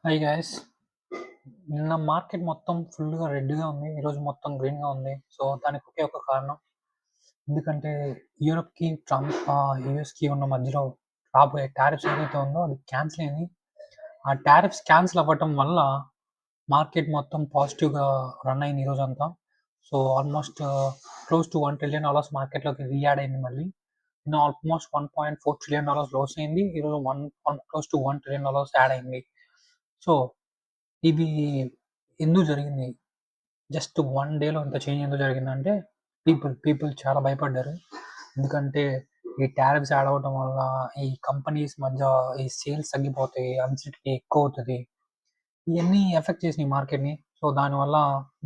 Hi guys. నిన్న market మొత్తం ఫుల్‌గా రెడ్‌గా ఉంది. ఈరోజు మొత్తం గ్రీన్‌గా ఉంది. సో, దానికి ఒకే ఒక కారణం. ఎందుకంటే యూరప్‌కి, యూఎస్‌కి ఉన్న మధ్యలో రాబోయే టారిఫ్స్ ఏదైతే ఉందో అది క్యాన్సిల్ అయింది. ఆ టారిఫ్స్ క్యాన్సిల్ అవ్వటం వల్ల మార్కెట్ మొత్తం పాజిటివ్‌గా రన్ అయింది ఈరోజంతా. So, almost close to $1 trillion మార్కెట్‌లోకి రీయాడ్ అయింది మళ్ళీ. నిన్న ఆల్మోస్ట్ $1.4 ట్రిలియన్ లాస్ అయింది. ఈరోజు క్లోజ్ టు $1 ట్రిలియన్ యాడ్ అయింది. సో, ఇది ఎందుకు జరిగింది? జస్ట్ 1 డేలో ఇంత చేంజ్ ఎందుకు జరిగిందంటే, పీపుల్ చాలా భయపడ్డారు. ఎందుకంటే, ఈ టారిఫ్స్ యాడ్ అవ్వటం వల్ల ఈ కంపెనీస్ మధ్య ఈ సేల్స్ తగ్గిపోతాయి. అన్‌సర్టెనిటీ ఎక్కువవుతది. ఇయన్నీ ఎఫెక్ట్ చేసినాయి మార్కెట్‌ని. సో, దానివల్ల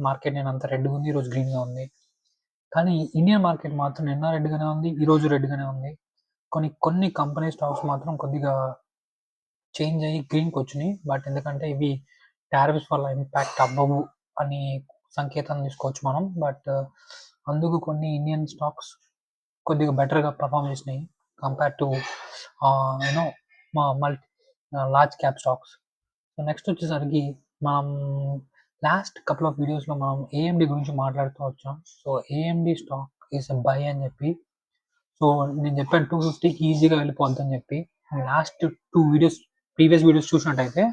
మార్కెట్ నిన్నంతా రెడ్‌గా ఉంది. ఈరోజు గ్రీన్‌గా ఉంది. కానీ ఇండియన్ మార్కెట్ మాత్రం నిన్న రెడ్‌గానే ఉంది. ఈరోజు రెడ్‌గానే ఉంది. కొన్ని కంపెనీ స్టాక్స్ మాత్రం కొద్దిగా చేంజ్ అయ్యి గ్రీన్‌కొచ్చినియి. బట్ ఎందుకంటే ఇవి టారిఫ్స్ వల్ల ఇంపాక్ట్ అవ్వవు అని సంకేతం తీసుకోవచ్చు మనం. బట్ అందుకు కొన్ని ఇండియన్ స్టాక్స్ కొద్దిగా బెటర్‌గా పెర్ఫార్మ్ చేసినాయి compare to you know large cap stocks. So, next వచ్చేసరికి మనం లాస్ట్ కపుల్ ఆఫ్ వీడియోస్‌లో మనం ఏఎండీ గురించి మాట్లాడుతూ వచ్చాం. So, AMD stock is a by అని చెప్పి. సో, నేను చెప్పాను 250కి ఈజీగా వెళ్ళిపోద్దని చెప్పి. లాస్ట్ 2 వీడియోస్ ప్రీవియస్ వీడియోస్ చూసినట్టయితే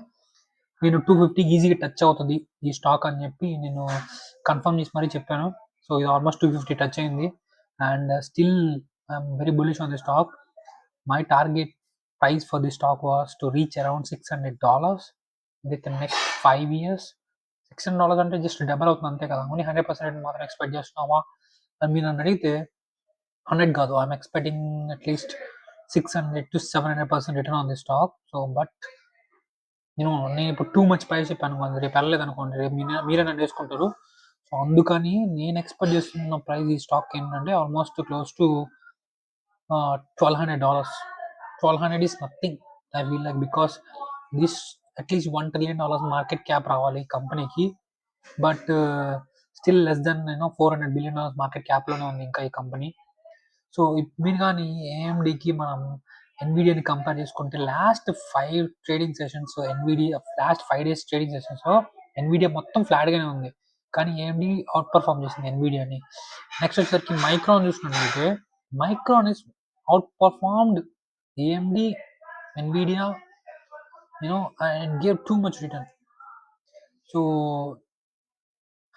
నేను 250కి ఈజీగా టచ్ అవుతది ఈ స్టాక్ అని చెప్పి నేను కన్ఫర్మ్ చేసి మరీ చెప్పాను. సో, ఇది ఆల్మోస్ట్ 250 టచ్ అయింది. And still I'm very bullish on the stock. My target price for the stock was to reach around $600 with in next 5 years. $600 అంటే జస్ట్ డబల్ అవుతుంది అంతే కదా! ఓన్లీ 100% మాత్రం ఎక్స్‌పెక్ట్ చేస్తున్నావా అని మీరు నన్ను అడిగితే 100 కాదు. I'm expecting at least 600-700% return on the stock. So, but నేను ఇప్పుడు టూ మచ్ ప్రైస్ చెప్పాననుకోండి, రేపు వెళ్ళలేదనుకోండి, రేపు మీరే నన్ను వేసుకుంటారు. సో, అందుకని నేను ఎక్స్‌పెక్ట్ చేస్తున్న ప్రైస్ ఈ స్టాక్ ఏంటంటే almost close to $1,200. 1,200 is nothing. I feel like because this at least $1 trillion market cap రావాలి కంపెనీకి. But still less than $400 billion market క్యాప్‌లోనే ఉంది ఇంకా ఈ కంపెనీ. సో, మీరు గాని ఏఎండీకి మనం ఎన్‌విడియాని కంపేర్ చేసుకుంటే last 5 trading sessions last 5 days trading సెషన్స్‌లో ఎన్‌విడియా మొత్తం ఫ్లాట్‌గానే ఉంది. కానీ ఏఎండీ ఔట్ పెర్ఫార్మ్ చేసింది ఎన్‌విడియాని. నెక్స్ట్ వచ్చేసరికి మైక్రాన్ చూసినట్లయితే Micron is out performed AMD, Nvidia and gave too much return. So,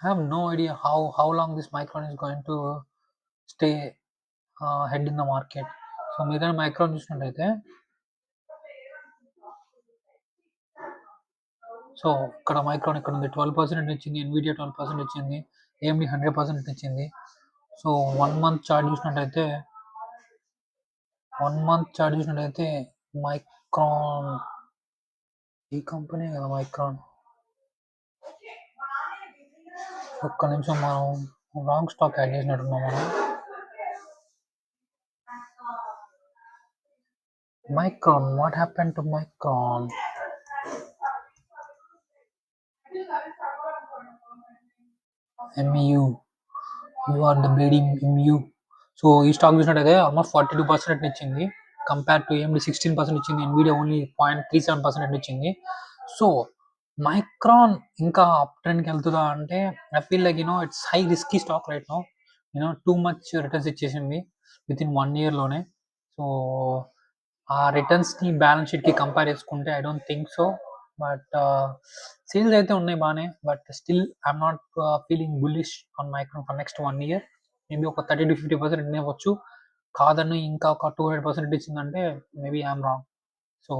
I have no idea how long this Micron is going to stay head in the market. So, మీరు గాని micron చూసినట్టయితే so, ఇక్కడ micron ఇక్కడుంది. 12% ఇచ్చింది. Nvidia 12% ఇచ్చింది. AMD 100% ఇచ్చింది. So, 1 month chart చూసినట్టయితే micron ఈ కంపెనీ కదా మైక్రాన్. ఒక్క నిమిషం మనం రాంగ్ స్టాక్ యాడ్ చేసినట్టున్నాం మనం. Micron, what happened to Micron? MEU, you are the bleeding MEU. So, ఈ స్టాక్ చూసినట్టయితే ఆల్మోస్ట్ 42% ఇచ్చింది. కంపేర్ టు ఏఎండీ 16% ఇచ్చింది. ఎన్‌విడియా ఓన్లీ 0.37% ఇచ్చింది. సో, మైక్రాన్ ఇంకా అప్ ట్రెండ్‌కి వెళ్తుందా అంటే I feel like it's high risky stock right now. Too much returns ఇచ్చేసింది వితిన్ 1 ఇయర్‌లోనే. సో, ఆ రిటర్న్స్‌ని బ్యాలెన్స్ షీట్‌కి కంపేర్ చేసుకుంటే I don't think so. But sales అయితే ఉన్నాయి బానే. But still I'm not feeling bullish on Micron for next 1 year. Maybe ఒక 30-50% రిటర్న్ ఇవ్వచ్చు. కాదని ఇంకా ఒక 200% ఇచ్చిందంటే maybe I'm wrong. So,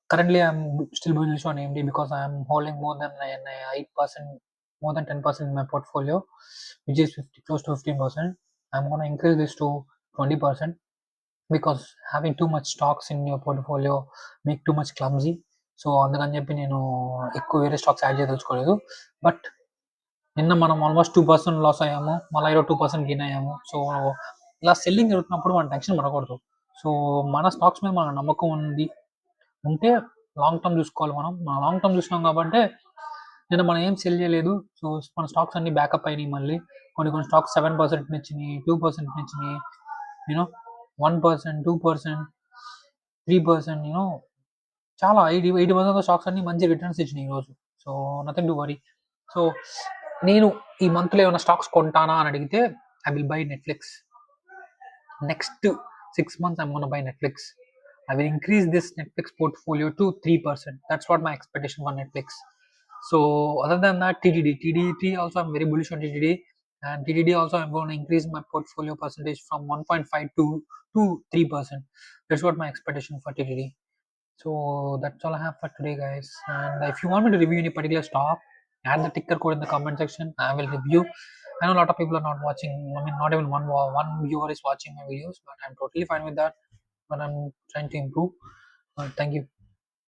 currently I'm still bullish on AMD because I am holding more than 8%, more than 10% in my portfolio, which is close to 15%. I'm gonna increase this to 20% because having too much stocks in your portfolio make too much clumsy. So, అందుకని చెప్పి నేను ఎక్కువ వేరే stocks add చేయదలుచుకోలేదు. But నిన్న మనం almost 2% loss అయ్యాము. మళ్ళీ ఈరోజు 2% గెయిన్ అయ్యాము. సో, ఇలా సెల్లింగ్ జరుగుతున్నప్పుడు మనం టెన్షన్ పడకూడదు. సో, మన స్టాక్స్ మీద మనకు నమ్మకం ఉంటే లాంగ్ టర్మ్ చూసుకోవాలి మనం. లాంగ్ టర్మ్ చూసినాం కాబట్టే నిన్న మనం ఏం సెల్ చేయలేదు. సో, మన స్టాక్స్ అన్నీ బ్యాకప్ అయినాయి మళ్ళీ. కొన్ని స్టాక్స్ 7% ఇచ్చినాయి, 2% ఇచ్చినాయి, 1%, 2%, 3% చాలా 80% ఆఫ్ స్టాక్స్ అన్ని మంచి రిటర్న్స్ ఇచ్చినాయి ఈరోజు. So nothing to worry. So నేను ఈ మంత్లో ఏమైనా స్టాక్స్ కొంటానా అని అడిగితే I will buy Netflix. Next 6 months I'm gonna buy Netflix. I will increase this Netflix portfolio to 3%. That's what my expectation for Netflix. So other than that, TTD also I'm very bullish on TTD, and TTD also I'm going to increase my portfolio percentage from 1.5 to 3%. That's what my expectation for TTD. So that's all I have for today, guys. And if you want me to review any particular stock, add the ticker code in the comment section. I will review. I know a lot of people are not watching. I mean, not even one viewer is watching my videos, but I'm totally fine with that. But I'm trying to improve. Thank you.